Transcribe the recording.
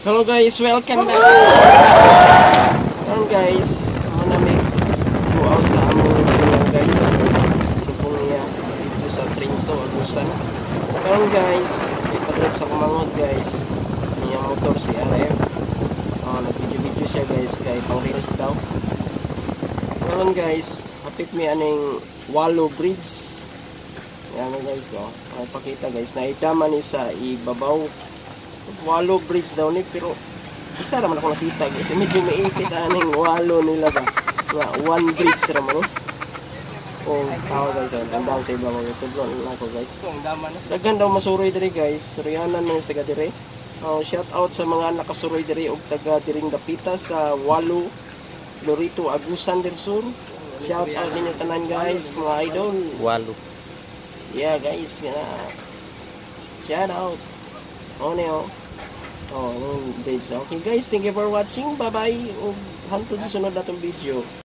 Hello guys, welcome back. Karon guys, amo na may buaw sa among tulong guys. Subong niya dito sa Trinto, Agusan. Karon guys, ipatrip sa Kumangot guys. Niya motor si RF. Nag-video siya guys kay pang reels daw. Karon guys, hapit mi aning Walo Bridge. Yan guys, pakita guys, naidama ni sa ibabaw. Walo Bridge daw ni, pero isa naman ako nakita guys, medyo maipit aning walo nila ba nga one bridge naman kung tao guys, tandaan sa iba mga YouTube ako guys. Daghan daw masuroy diri guys, surianan man sa taga diri. Shout out sa mga nakasuroy diri og taga diring dapita sa Walo Lorito Agusan del Sur. Shout out ninyo tanan guys, mga idol. Walo. Yeah guys, shout out. Bridge. Okay guys, thank you for watching. Bye bye. Hantod sa sunod natong video.